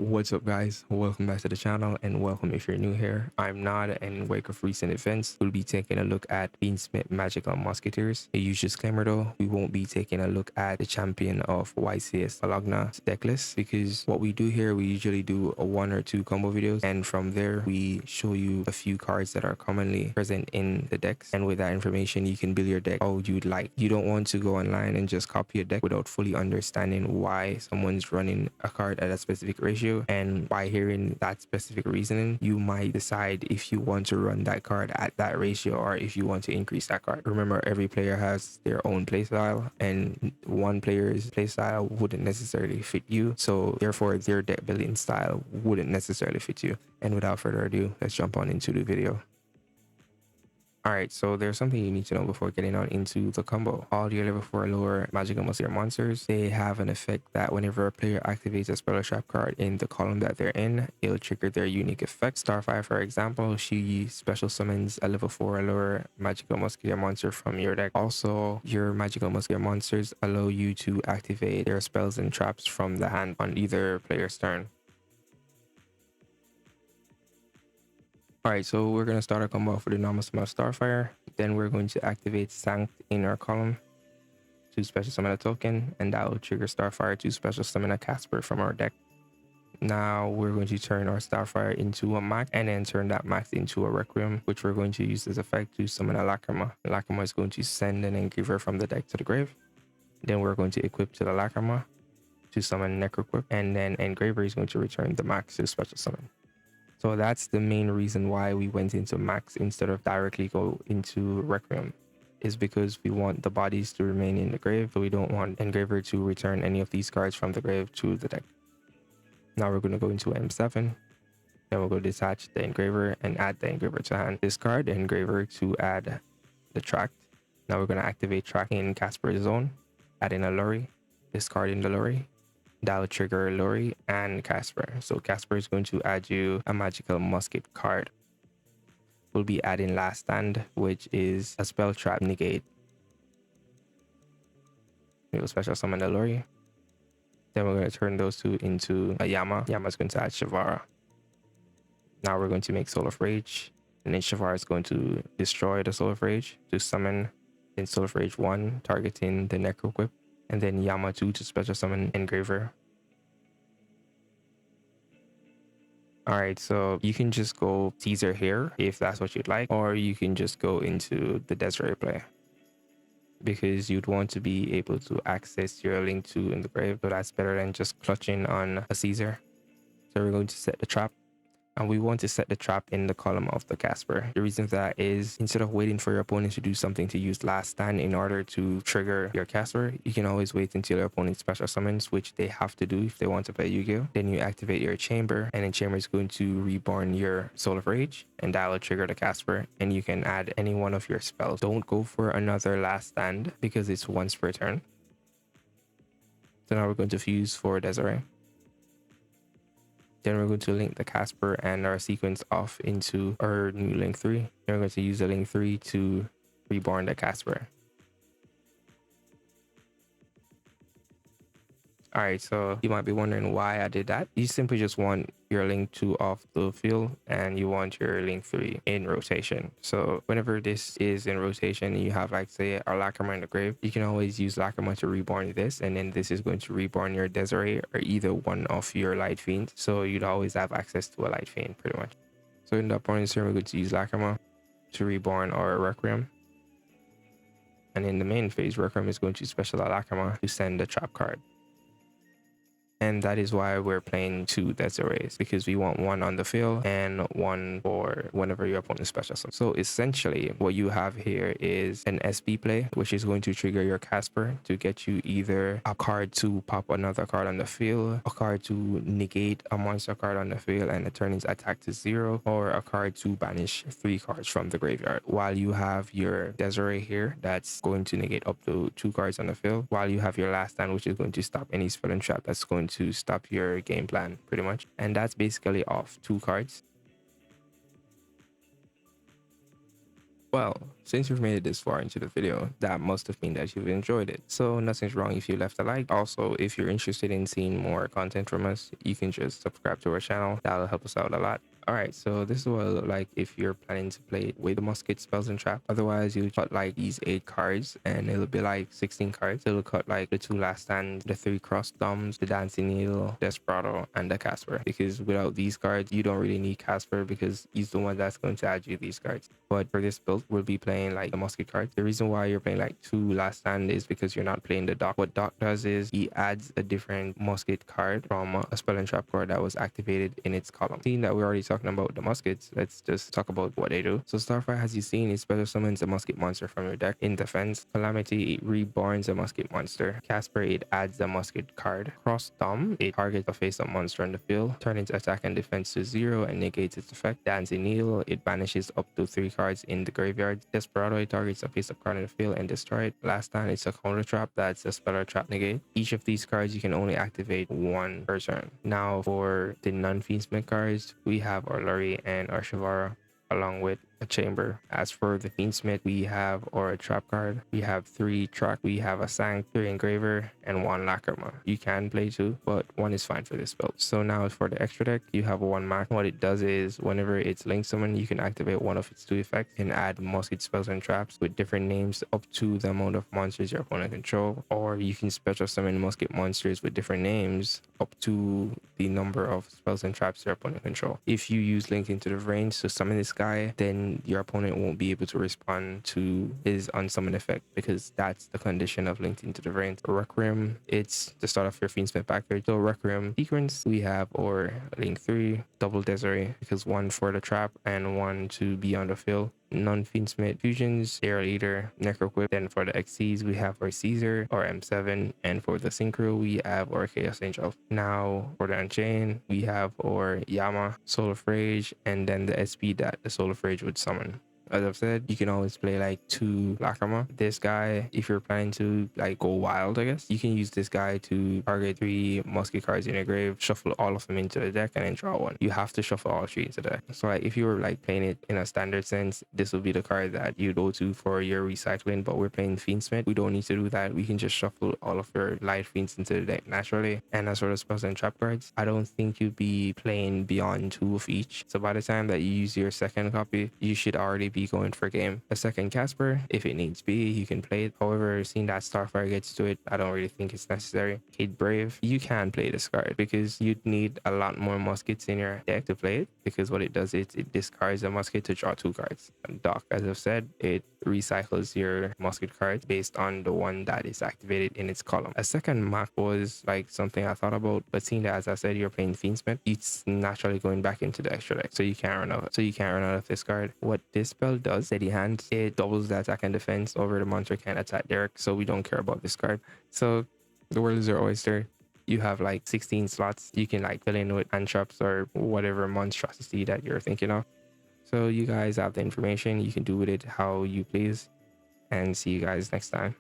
What's up, guys? Welcome back to the channel, and welcome if you're new here. I'm Nod, and in wake of recent events, we'll be taking a look at Fiendsmith Magical Musketeers. A huge disclaimer though, we won't be taking a look at the champion of YCS Alagna deck list, because what we do here, we usually do a 1 or 2 combo videos, and from there we show you a few cards that are commonly present in the decks, and with that information you can build your deck how you'd like. You don't want to go online and just copy a deck without fully understanding why someone's running a card at a specific ratio, and by hearing that specific reasoning you might decide if you want to run that card at that ratio or if you want to increase that card. Remember, every player has their own playstyle, and one player's playstyle wouldn't necessarily fit you, so therefore their deck building style wouldn't necessarily fit you. And without further ado, let's jump on into the video. Alright, so there's something you need to know before getting on into the combo. All your level 4 lower Magical Musket monsters, they have an effect that whenever a player activates a spell or trap card in the column that they're in, it'll trigger their unique effect. Starfire, for example, she special summons a level 4 or lower Magical Musketeer monster from your deck. Also, your Magical Musketeer monsters allow you to activate their spells and traps from the hand on either player's turn. Alright, so we're going to start our combo off with a normal summon of Starfire. Then we're going to activate Sanct in our column to special summon a token, and that will trigger Starfire to special summon a Casper from our deck. Now we're going to turn our Starfire into a Max, and then turn that Max into a Requiem, which we're going to use as effect to summon a Lacrima. Lacrima is going to send an Engraver from the deck to the grave. Then we're going to equip to the Lacrima to summon Necroquip, and then Engraver is going to return the Max to special summon. So that's the main reason why we went into Max instead of directly go into Requiem, is because we want the bodies to remain in the grave, so we don't want Engraver to return any of these cards from the grave to the deck. Now we're going to go into M7, then we'll go detach the Engraver and add the Engraver to hand. Discard the Engraver to add the Tract. Now we're going to activate Tract in Casper's zone, add in a Lorry, discarding the Lorry. That will trigger Lori and Casper. So Casper is going to add you a Magical Musket card. We'll be adding Last Stand, which is a spell trap negate. We'll special summon the Lori. Then we're going to turn those two into a Yama. Yama's going to add Shavara. Now we're going to make Soul of Rage. And then Shavara is going to destroy the Soul of Rage to summon in Soul of Rage 1, targeting the Necroquip. And then Yama 2 to special summon Engraver. Alright, so you can just go Caesar here if that's what you'd like, or you can just go into the Desiree play, because you'd want to be able to access your Link 2 in the grave, so that's better than just clutching on a Caesar. So we're going to set the trap, and we want to set the trap in the column of the Casper. The reason for that is, instead of waiting for your opponent to do something to use Last Stand in order to trigger your Casper, you can always wait until your opponent special summons, which they have to do if they want to play Yu-Gi-Oh! Then you activate your Chamber, and then Chamber is going to reborn your Soul of Rage, and that will trigger the Casper, and you can add any one of your spells. Don't go for another Last Stand, because it's once per turn. So now we're going to fuse for Desiree. Then we're going to link the Casper and our sequence off into our new Link 3. Then we're going to use the Link 3 to reborn the Casper. Alright, so you might be wondering why I did that. You simply just want your Link 2 off the field, and you want your Link 3 in rotation. So whenever this is in rotation and you have, like, say, our Lacrima in the grave, you can always use Lacrima to reborn this, and then this is going to reborn your Desiree or either one of your Light Fiends. So you'd always have access to a Light Fiend pretty much. So in the opponent's turn, we're going to use Lacrima to reborn our Requiem. And in the main phase, Requiem is going to special Lacrima to send the trap card. And that is why we're playing 2 Desirees, because we want one on the field and one for whenever your opponent special summons. So essentially what you have here is an SB play, which is going to trigger your Casper to get you either a card to pop another card on the field, a card to negate a monster card on the field and turn its attack to 0, or a card to banish 3 cards from the graveyard. While you have your Desiree here, that's going to negate up to 2 cards on the field, while you have your Last Stand, which is going to stop any spell and trap that's going to stop your game plan pretty much. And that's basically off 2 cards. Well, since you've made it this far into the video, that must have meant that you've enjoyed it. So nothing's wrong if you left a like. Also, if you're interested in seeing more content from us, you can just subscribe to our channel. That'll help us out a lot. Alright, so this is what it'll look like if you're planning to play with the musket spells and trap. Otherwise, you cut like these 8 cards and it'll be like 16 cards. It'll cut like the 2 last stands, the 3 crossed thumbs, the dancing needle, desperado, and the Casper. Because without these cards, you don't really need Casper because he's the one that's going to add you these cards. But for this build, we'll be playing like the musket card. The reason why you're playing like 2 last stand is because you're not playing the dock. What dock does is he adds a different musket card from a spell and trap card that was activated in its column. Seeing that we're already talking about the muskets, let's just talk about what they do. So Starfire, as you've seen, it special summons a musket monster from your deck. In defense, Calamity, it reborns a musket monster. Casper, it adds a musket card. Cross Thumb, it targets a face-up monster on the field, turn its attack and defense to 0 and negates its effect. Dancing Needle, it banishes up to 3 cards in the graveyard. Desperado, it targets a face-up card in the field and destroy it. Last time, it's a counter trap, that's a spell or trap negate. Each of these cards you can only activate 1 per turn. Now for the non-Fiendsmith cards, we have our Lurry and our Shavara along with a chamber. As for the Fiendsmith, we have our trap card, we have 3 track, we have a Sank, 3 engraver, and 1 lacrima. You can play 2, but 1 is fine for this build. So now for the extra deck, you have a 1 mark. What it does is whenever it's linked summon, you can activate one of its 2 effects and add musket spells and traps with different names up to the amount of monsters your opponent control, or you can special summon musket monsters with different names up to the number of spells and traps your opponent control. If you use Link into the range to summon this guy, then your opponent won't be able to respond to his unsummon effect because that's the condition of Linked into the Vein. Requiem, it's the start of your Fiendsmith backyard. So Requiem sequence, we have our Link 3, double Desiree, because 1 for the trap and 1 to be on the field. Non-Fiendsmith fusions, they are either Necroquip. Then for the XCs, we have our Caesar or M7, and for the Synchro, we have our Chaos Angel. Now for the Unchained, we have our Yama, Soul of Rage, and then the SP that the Soul of Rage would summon. As I've said, you can always play like 2 Lacrima. This guy, if you're planning to like go wild, I guess, you can use this guy to target 3 musket cards in your grave, shuffle all of them into the deck, and then draw 1. You have to shuffle all 3 into the deck. So like if you were like playing it in a standard sense, this will be the card that you go to for your recycling, but we're playing Fiendsmith. We don't need to do that. We can just shuffle all of your light fiends into the deck naturally. And as for the spells and trap cards, I don't think you'd be playing beyond 2 of each. So by the time that you use your second copy, you should already be going for game. A second Casper, if it needs be, you can play it. However, seeing that Starfire gets to it, I don't really think it's necessary. Kid Brave, you can play this card because you'd need a lot more muskets in your deck to play it, because what it does is it discards a musket to draw 2 cards. And Dock, as I've said, it recycles your musket cards based on the one that is activated in its column. A second Mac was like something I thought about, but seeing that, as I said, you're playing Fiendsmith, it's naturally going back into the extra deck, so you can't run out. So you can't run out of this card. What this spell does, Steady Hand, it doubles the attack and defense over the monster can attack Derek, so we don't care about this card. So the world is your oyster. You have like 16 slots you can like fill in with hand traps or whatever monstrosity that you're thinking of. So you guys have the information, you can do with it how you please, and see you guys next time.